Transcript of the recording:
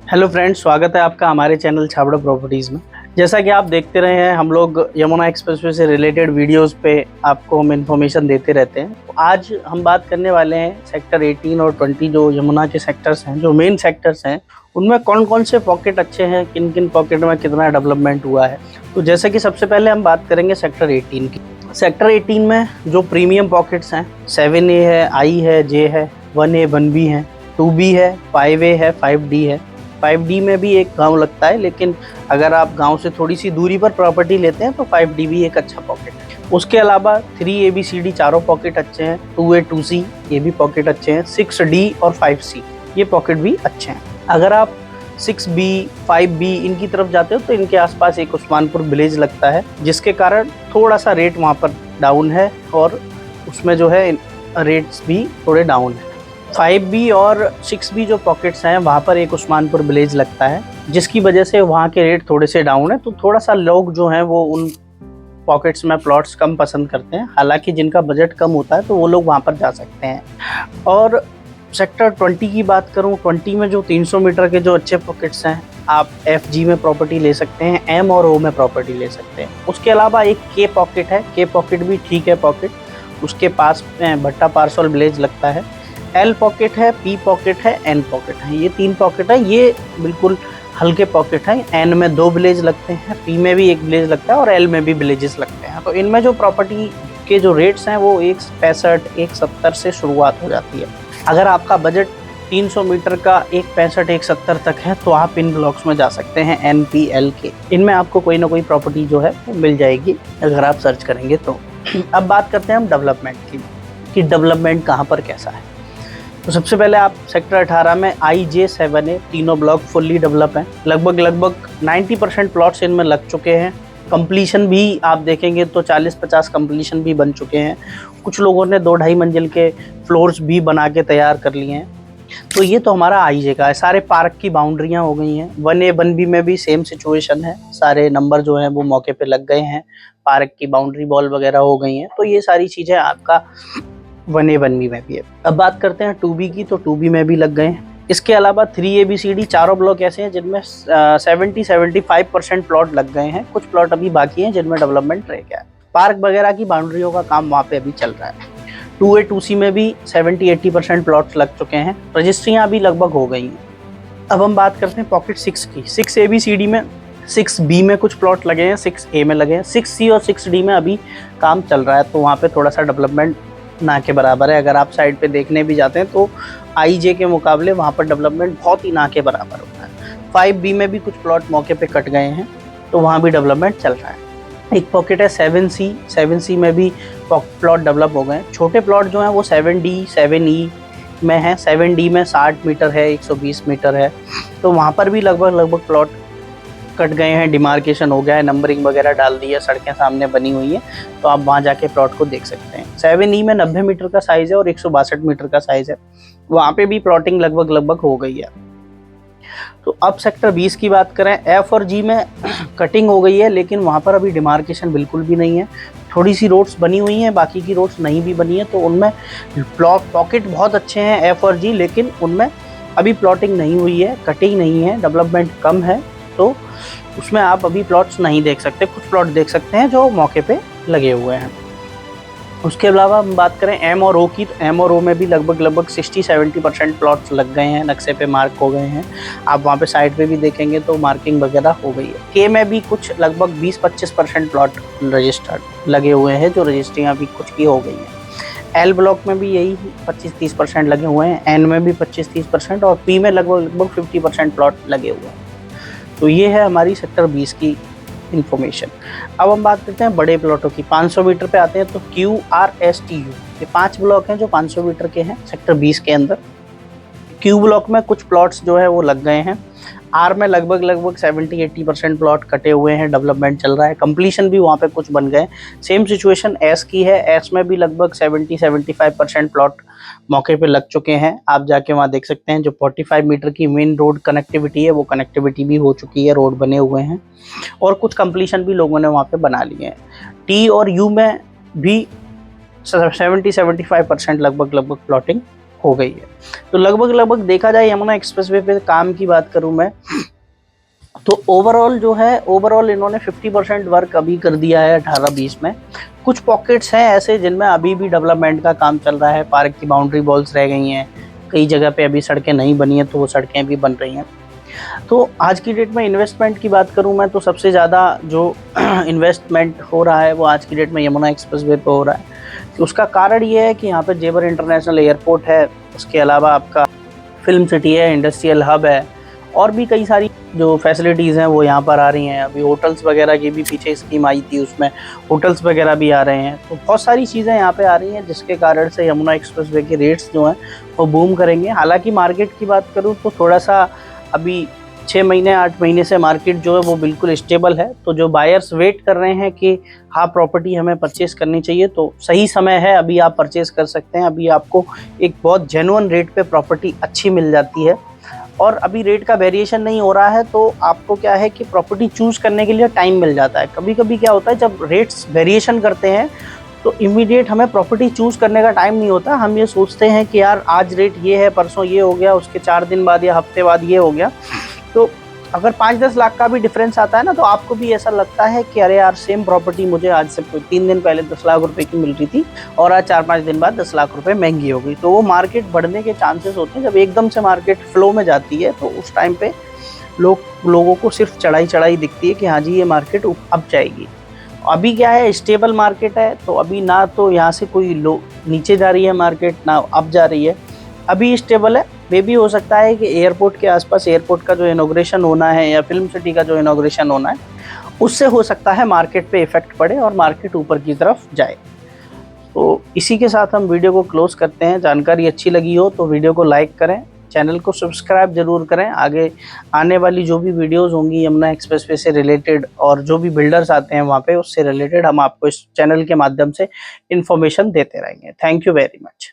Hello friends, स्वागत है आपका हमारे चैनल छाबड़ा प्रॉपर्टीज़ में। जैसा कि आप देखते रहे हैं, हम लोग यमुना एक्सप्रेसवे से रिलेटेड वीडियोस पे आपको हम इन्फॉर्मेशन देते रहते हैं। तो आज हम बात करने वाले हैं सेक्टर 18 और 20 जो यमुना के सेक्टर्स हैं, जो मेन सेक्टर्स हैं, उनमें कौन कौन से पॉकेट अच्छे हैं, किन किन पॉकेट में कितना डेवलपमेंट हुआ है। तो जैसे कि सबसे पहले हम बात करेंगे सेक्टर 18 की। सेक्टर 18 में जो प्रीमियम पॉकेट्स हैं, 7A है, I है, J है, 1A 1B है, 2B है, 5A है, 5D है। 5D में भी एक गांव लगता है, लेकिन अगर आप गांव से थोड़ी सी दूरी पर प्रॉपर्टी लेते हैं तो 5D भी एक अच्छा पॉकेट है। उसके अलावा 3ABCD चारों पॉकेट अच्छे हैं, 2A 2C ये भी पॉकेट अच्छे हैं, 6D और 5C ये पॉकेट भी अच्छे हैं। अगर आप 6B 5B इनकी तरफ जाते हो तो इनके आसपास एक उस्मानपुर विलेज लगता है, जिसके कारण थोड़ा सा रेट वहाँ पर डाउन है और उसमें जो है रेट्स भी थोड़े डाउन है। 5B और 6B जो पॉकेट्स हैं वहाँ पर एक उस्मानपुर विलेज लगता है, जिसकी वजह से वहाँ के रेट थोड़े से डाउन है। तो थोड़ा सा लोग जो हैं वो उन पॉकेट्स में प्लॉट्स कम पसंद करते हैं। हालांकि जिनका बजट कम होता है तो वो लोग वहाँ पर जा सकते हैं। और सेक्टर 20 की बात करूँ, 20 में जो 300 मीटर के जो अच्छे पॉकेट्स हैं, आप FG में प्रॉपर्टी ले सकते हैं, M और O में प्रॉपर्टी ले सकते हैं। उसके अलावा एक K पॉकेट है, K पॉकेट भी ठीक है पॉकेट, उसके पास भट्टा पार्सल विलेज लगता है। L पॉकेट है, P पॉकेट है, N पॉकेट है, ये 3 पॉकेट है। ये बिल्कुल हल्के पॉकेट हैं। N में 2 विलेज लगते हैं, P में भी 1 विलेज लगता है और L में भी विलेजेस लगते हैं। तो इनमें जो प्रॉपर्टी के जो रेट्स हैं वो 165 170 से शुरुआत हो जाती है। अगर आपका बजट 300 मीटर का 165 170 तक है तो आप इन ब्लॉक्स में जा सकते हैं, N P L के। इनमें आपको कोई ना कोई प्रॉपर्टी जो है वो मिल जाएगी अगर आप सर्च करेंगे तो। अब बात करते हैं हम डेवलपमेंट की, कि डेवलपमेंट कहाँ पर कैसा है। तो सबसे पहले आप सेक्टर 18 में I J 7A तीनों ब्लॉक फुल्ली डेवलप हैं। लगभग 90% प्लॉट्स इनमें लग चुके हैं। कंप्लीशन भी आप देखेंगे तो 40-50 कंप्लीशन भी बन चुके हैं। कुछ लोगों ने 2-2.5 मंजिल के फ्लोर्स भी बना के तैयार कर लिए हैं। तो ये तो हमारा I J का है। सारे पार्क की बाउंड्रियाँ हो गई हैं। 1A 1B में भी सेम सिचुएशन है, सारे नंबर जो हैं वो मौके पे लग गए हैं, पार्क की बाउंड्री बॉल वगैरह हो गई हैं। तो ये सारी चीज़ें आपका 1A 1B में भी है। अब बात करते हैं 2B की, तो 2B में भी लग गए हैं। इसके अलावा 3ABCD चारों ब्लॉक ऐसे हैं जिनमें 70-75% प्लॉट लग गए हैं। कुछ प्लॉट अभी बाकी हैं जिनमें डेवलपमेंट रह गया है। पार्क वगैरह की बाउंड्रियों का काम वहाँ पे अभी चल रहा है। 2A 2C में भी 70-80% प्लॉट्स लग चुके हैं। रजिस्ट्रियाँ भी लगभग हो गई हैं। अब हम बात करते हैं पॉकेट 6 की। 6ABCD में 6B में कुछ प्लॉट लगे हैं, 6A में लगे हैं, 6C और 6D में अभी काम चल रहा है। तो वहाँ पे थोड़ा सा डेवलपमेंट ना के बराबर है। अगर आप साइड पे देखने भी जाते हैं तो I J के मुकाबले वहाँ पर डेवलपमेंट बहुत ही ना के बराबर होता है। 5B में भी कुछ प्लॉट मौके पे कट गए हैं, तो वहाँ भी डेवलपमेंट चल रहा है। एक पॉकेट है 7C में भी प्लॉट डेवलप हो गए। छोटे प्लॉट जो हैं वो 7D 7E में हैं। 7D में 60 मीटर है, 120 मीटर है, तो वहाँ पर भी लगभग प्लॉट कट गए हैं, डिमार्केशन हो गया है, नंबरिंग वगैरह डाल दी है, सड़कें सामने बनी हुई हैं, तो आप वहाँ जाके प्लॉट को देख सकते हैं। 7E में 90 मीटर का साइज़ है और 162 मीटर का साइज़ है, वहाँ पे भी प्लॉटिंग लगभग हो गई है। तो अब सेक्टर 20 की बात करें, F और G में कटिंग हो गई है, लेकिन वहाँ पर अभी डिमार्केशन बिल्कुल भी नहीं है। थोड़ी सी रोड्स बनी हुई हैं, बाकी की रोड्स नहीं भी बनी है। तो उनमें पॉकेट बहुत अच्छे हैं F और G, लेकिन उनमें अभी प्लॉटिंग नहीं हुई है, कटिंग नहीं है, डेवलपमेंट कम है, तो उसमें आप अभी प्लॉट्स नहीं देख सकते। कुछ प्लॉट देख सकते हैं जो मौके पे लगे हुए हैं। उसके अलावा हम बात करें M और O की, तो M और O में भी लगभग 60-70% प्लॉट्स लग गए हैं, नक्शे पे मार्क हो गए हैं। आप वहाँ पे साइड पे भी देखेंगे तो मार्किंग वगैरह हो गई है। K में भी कुछ लगभग 20-25% प्लॉट रजिस्टर्ड लगे हुए हैं, जो रजिस्ट्रियाँ भी कुछ की हो गई हैं। L ब्लॉक में भी यही 25-30% लगे हुए हैं, N में भी 25-30% और P में लगभग 50% प्लॉट लगे हुए हैं। तो ये है हमारी सेक्टर 20 की इन्फॉर्मेशन। अब हम बात करते हैं बड़े प्लॉटों की। 500 मीटर पे आते हैं तो QRSTU ये 5 ब्लॉक हैं जो 500 मीटर के हैं सेक्टर 20 के अंदर। Q ब्लॉक में कुछ प्लॉट्स जो है वो लग गए हैं। R में लगभग 70-80% प्लॉट कटे हुए हैं, डेवलपमेंट चल रहा है। कंप्लीशन भी वहाँ पे कुछ बन गए। सेम सिचुएशन S की है। S में भी लगभग 70-75% प्लॉट मौके पे लग चुके हैं। आप जाके वहाँ देख सकते हैं। जो 45 मीटर की मेन रोड कनेक्टिविटी है वो कनेक्टिविटी भी हो चुकी है, रोड बने हुए हैं और कुछ कंप्लीशन भी लोगों ने वहाँ पे बना लिए हैं। T और U में भी 70-75% लगभग प्लॉटिंग हो गई है। तो लगभग देखा जाए यमुना एक्सप्रेसवे पे काम की बात करूं मैं, तो ओवरऑल इन्होंने 50% वर्क अभी कर दिया है 18-20 में। कुछ पॉकेट्स हैं ऐसे जिनमें अभी भी डेवलपमेंट का काम चल रहा है, पार्क की बाउंड्री वॉल्स रह गई हैं, कई जगह पे अभी सड़कें नहीं बनी हैं तो वो सड़कें भी बन रही हैं। तो आज की डेट में इन्वेस्टमेंट की बात करूं मैं, तो सबसे ज़्यादा जो इन्वेस्टमेंट हो रहा है वो आज की डेट में यमुना एक्सप्रेसवे पे हो रहा है। तो उसका कारण ये है कि यहाँ पे जेवर इंटरनेशनल एयरपोर्ट है, उसके अलावा आपका फिल्म सिटी है, इंडस्ट्रियल हब है, और भी कई सारी जो फैसिलिटीज़ हैं वो यहाँ पर आ रही हैं। अभी होटल्स वगैरह की भी पीछे स्कीम आई थी, उसमें होटल्स वगैरह भी आ रहे हैं। तो बहुत सारी चीज़ें यहाँ पे आ रही हैं जिसके कारण से यमुना एक्सप्रेसवे के रेट्स जो हैं वो बूम करेंगे। हालांकि मार्केट की बात करूँ तो थोड़ा सा अभी 6 महीने 8 महीने से मार्केट जो है वो बिल्कुल स्टेबल है। तो जो बायर्स वेट कर रहे हैं कि हाँ प्रॉपर्टी हमें परचेस करनी चाहिए, तो सही समय है, अभी आप परचेस कर सकते हैं। अभी आपको एक बहुत जेन्युइन रेट पे प्रॉपर्टी अच्छी मिल जाती है और अभी रेट का वेरिएशन नहीं हो रहा है, तो आपको क्या है कि प्रॉपर्टी चूज़ करने के लिए टाइम मिल जाता है। कभी कभी क्या होता है जब रेट्स वेरिएशन करते हैं तो इमीडिएट हमें प्रॉपर्टी चूज़ करने का टाइम नहीं होता। हम ये सोचते हैं कि यार आज रेट ये है, परसों ये हो गया, उसके 4 दिन बाद या हफ्ते बाद ये हो गया। तो अगर 5-10 लाख का भी डिफरेंस आता है ना, तो आपको भी ऐसा लगता है कि अरे यार सेम प्रॉपर्टी मुझे आज से 3 दिन पहले 10 लाख रुपए की मिल रही थी और आज 4-5 दिन बाद 10 लाख रुपए महंगी हो गई। तो वो मार्केट बढ़ने के चांसेस होते हैं। जब एकदम से मार्केट फ्लो में जाती है तो उस टाइम पे लोगों को सिर्फ चढ़ाई दिखती है कि हाँ जी ये मार्केट अब जाएगी। अभी क्या है, स्टेबल मार्केट है, तो अभी ना तो यहाँ से कोई नीचे जा रही है मार्केट, ना अब जा रही है, अभी स्टेबल है। मे भी हो सकता है कि एयरपोर्ट के आसपास एयरपोर्ट का जो इनॉग्रेशन होना है या फिल्म सिटी का जो इनॉग्रेशन होना है उससे हो सकता है मार्केट पे इफेक्ट पड़े और मार्केट ऊपर की तरफ जाए। तो इसी के साथ हम वीडियो को क्लोज करते हैं। जानकारी अच्छी लगी हो तो वीडियो को लाइक करें, चैनल को सब्सक्राइब जरूर करें। आगे आने वाली जो भी वीडियोस होंगी यमुना एक्सप्रेसवे से रिलेटेड और जो भी बिल्डर्स आते हैं वहाँ पे उससे रिलेटेड हम आपको इस चैनल के माध्यम से इन्फॉर्मेशन देते रहेंगे। Thank you very much.